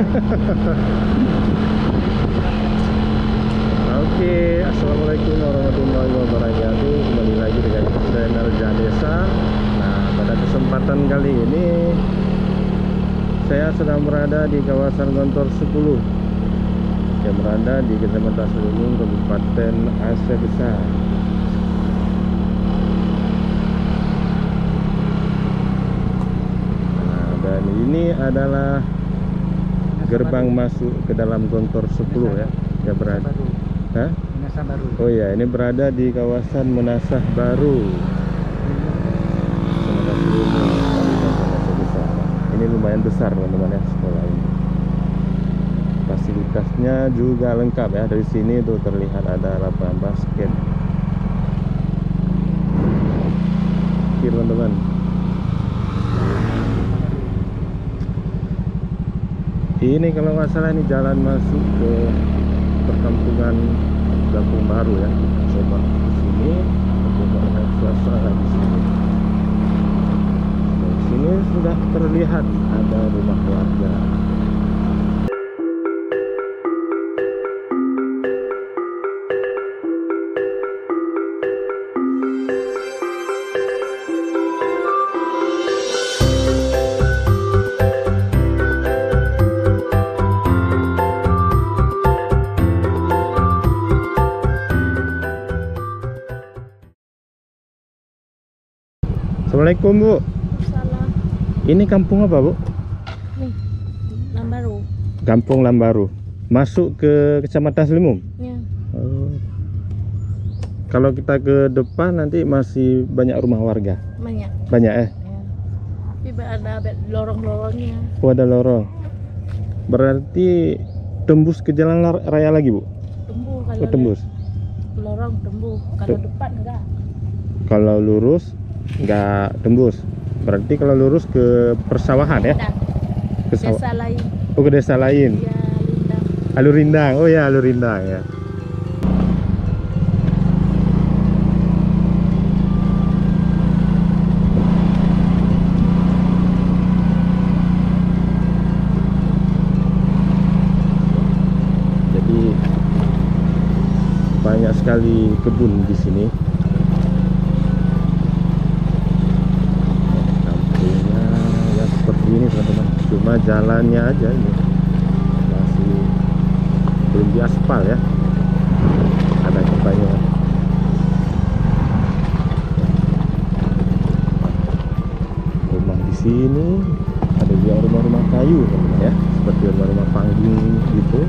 Oke, assalamualaikum warahmatullahi wabarakatuh. Kembali lagi dengan channel Janesa. Nah, pada kesempatan kali ini saya sedang berada di kawasan Gontor 10 yang berada di Kecamatan Selungung, Kabupaten Aceh Besar. Nah, dan ini adalah gerbang masuk ke dalam Gontor 10 ya. Ya berada. Hah? Menasah Baru. Oh ya, ini berada di kawasan Menasah Baru. Ini lumayan besar teman-teman ya sekolah ini. Fasilitasnya juga lengkap ya. Dari sini tuh terlihat ada lapangan basket. Oke teman-teman. Ini kalau nggak salah ini jalan masuk ke perkampungan Kampung Baru ya. Coba ke sini untuk melihat suasana di sini. Di sini sudah terlihat ada rumah warga. Assalamualaikum Bu. Salah. Ini kampung apa Bu? Nih, Lambaru. Kampung Lambaru. Masuk ke Kecamatan Selungung. Ya. Oh. Kalau kita ke depan nanti masih banyak rumah warga. Banyak. Banyak Ya. Tapi ada lorong-lorongnya. Oh, ada lorong. Berarti tembus ke jalan raya lagi Bu? Tembus kalau Oh, tembus. lorong tembus. Kalau depan enggak. Kalau lurus nggak tembus. Berarti kalau lurus ke persawahan ya? Dan Ke sawah. desa lain. Oh, ke desa lain. Ya, Lindang. Alur Rindang. Oh ya, Alur Rindang ya. Jadi banyak sekali kebun di sini. Kampungnya ya seperti ini teman-teman. Cuma jalannya aja ini masih belum diaspal ya. Ada banyak rumah di sini. Ada juga rumah-rumah kayu teman-teman ya, seperti rumah-rumah panggung gitu.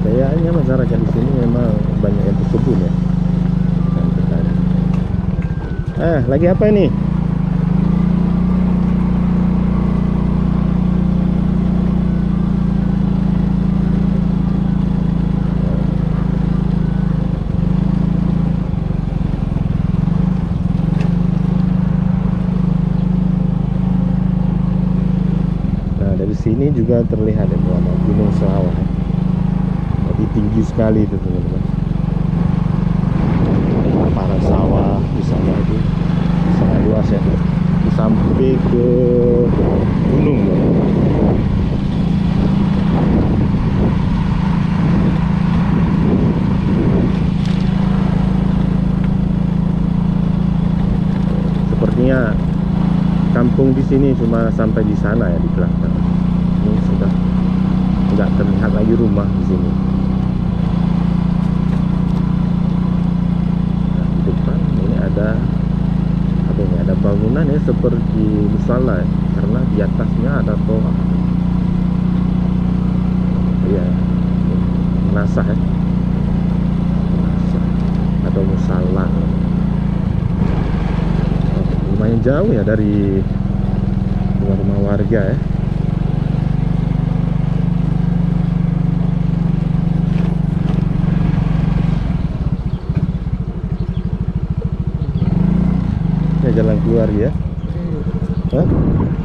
Kayaknya masyarakat di sini memang banyak yang berkebun ya. Lagi apa ini? Nah, dari sini juga terlihat ya ada Gunung Selawah. Jadi tinggi sekali itu teman-teman. Hamparan sawah di sana itu sangat luas ya, sampai ke gunung ya. Sepertinya kampung di sini cuma sampai di sana ya, di belakang. Ini sudah nggak terlihat lagi rumah di sini. Nah, di depan ini ada apa ini? Ada bangunan ya seperti musala ya, karena di atasnya ada toa. Iya, nasah ya, nasah atau musala. lumayan jauh ya dari rumah warga ya. Ya jalan keluar ya. Hah?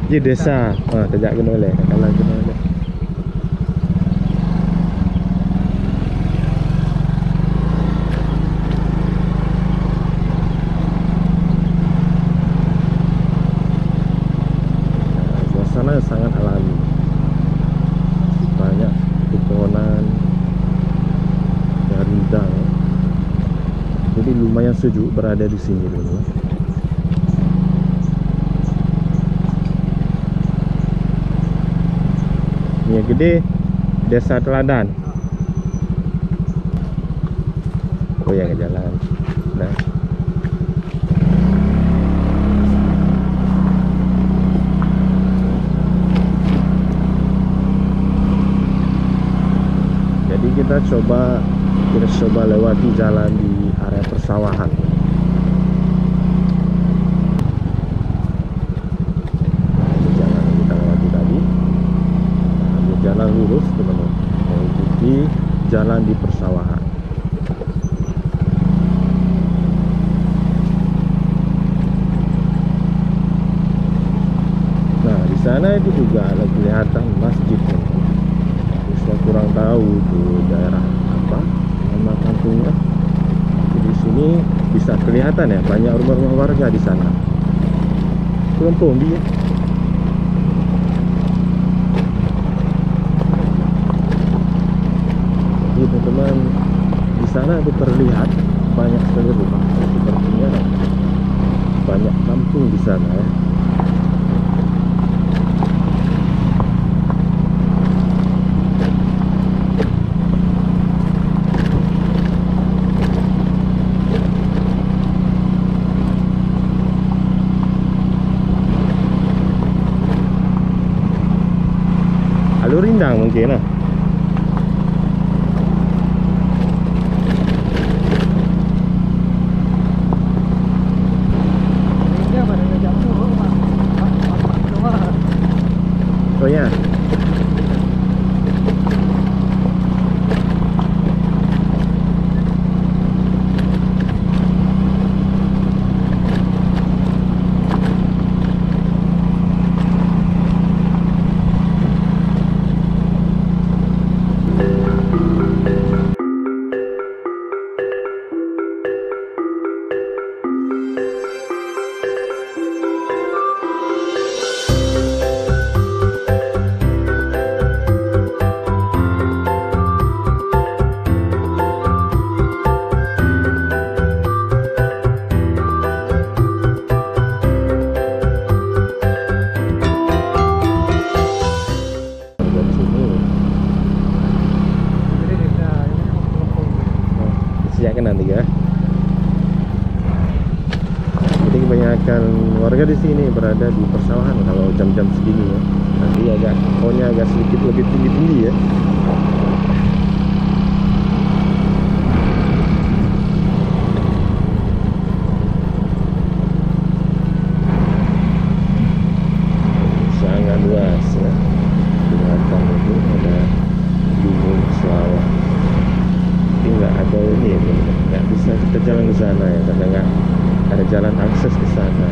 Di desa. Tajak kena oleh, kalau kena oleh. Suasana sangat alami, banyak pepohonan yang rindang, jadi lumayan sejuk berada di sini dulu. Ini yang gede, Desa Teladan. Oh ya, ke jalan. Nah. Jadi kita coba lewati jalan di area persawahan. Ini jalan yang kita lewati tadi. Ini jalan lurus teman-teman, mengikuti jalan di persawahan. Nah, di sana itu juga ada kelihatan masjid. Saya kurang tahu itu daerah apa nama kampungnya. Di sini bisa kelihatan ya banyak rumah-rumah warga di sana. Kampung dia. Jadi teman-teman, di sana itu terlihat banyak sekali rumah. Sepertinya banyak kampung di sana ya. Alur rindang mungkin lah. Oh ya. Nanti ya. Jadi kebanyakan warga di sini berada di persawahan kalau jam-jam segini ya. Nanti pohonnya agak sedikit lebih tinggi-tinggi ya. Sangat luas ya. Di belakang itu ada gunung sawah. Nggak ada ini ya, nggak bisa kita jalan ke sana ya karena nggak ada jalan akses ke sana.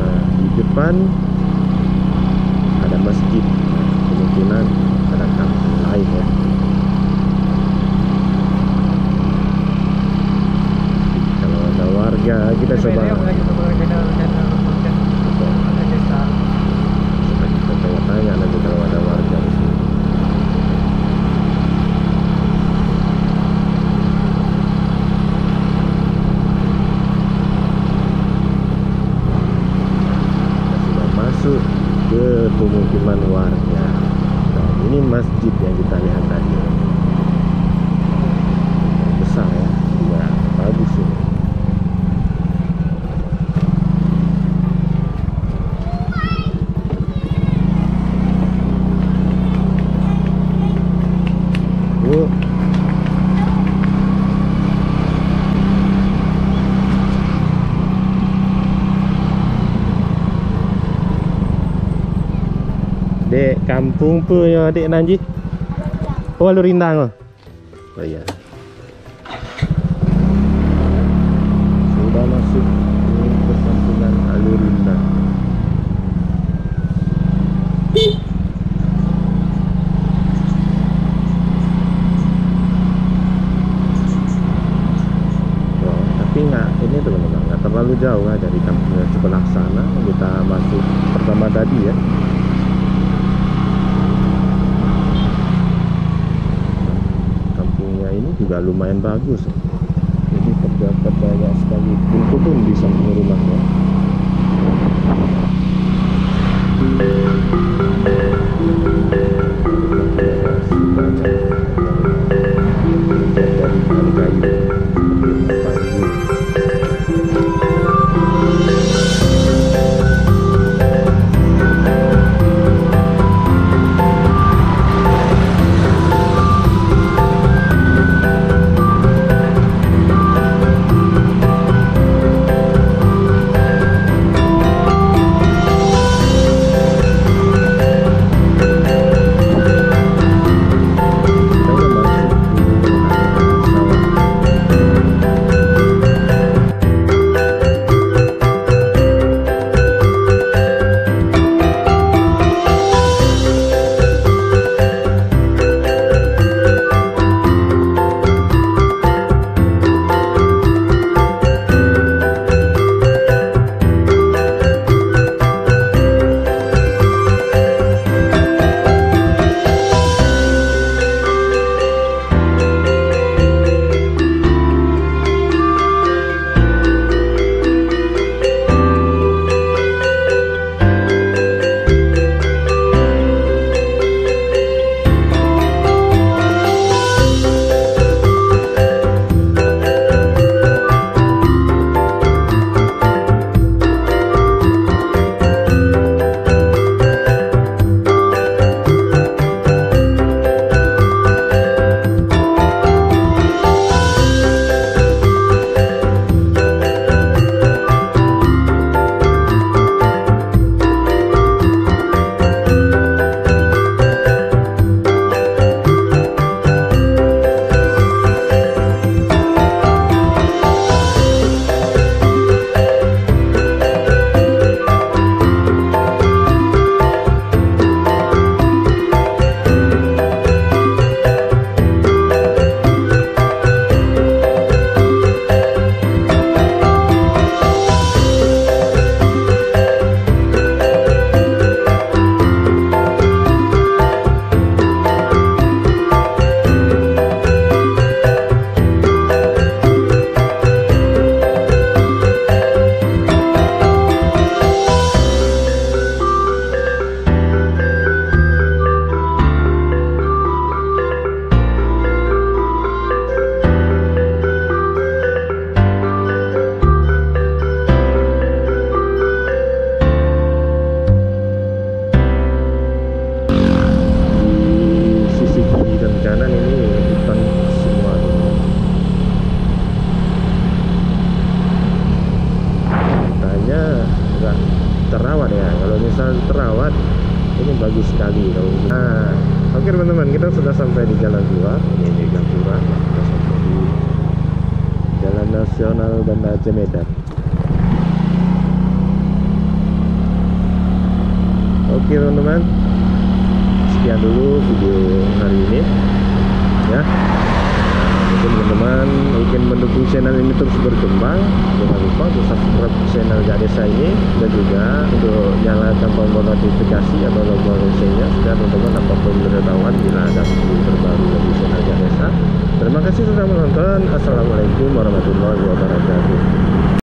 Nah, di depan ada masjid, kemungkinan ada kampung lain ya. Kalau ada warga kita coba tanya nanti kalau ada warga di sini. Kita sudah masuk ke pemukiman warga. Nah, ini masjid yang kita lihat tadi. Besar ya, juga bagus ini. Dek kampung pe ya dek Nanji. Oh Alur Rindang. Oh iya. Sudah masuk ke perkampungan Alur Rindang. Tapi nggak ini teman-teman, nggak terlalu jauh ya dari kampung sebelah sana. Kita masuk pertama tadi ya. Kampungnya ini juga lumayan bagus. Jadi terdapat banyak sekali kebun di samping rumahnya. Terawat ya. Kalau misal terawat ini bagus sekali. Nah, oke teman-teman, kita sudah sampai di Jalan Tua. Ini Gapura. Kita sampai di Jalan Nasional Banda Aceh Medan. Oke teman-teman, sekian dulu video hari ini ya. Mungkin teman-teman ingin mendukung channel ini terus berkembang, jangan lupa untuk subscribe channel Jak Desa ini, dan juga untuk nyalakan tombol notifikasi atau logo loncengnya supaya teman-teman dapat pemberitahuan bila ada video terbaru dari channel Jak Desa. Terima kasih sudah menonton. Assalamualaikum warahmatullahi wabarakatuh.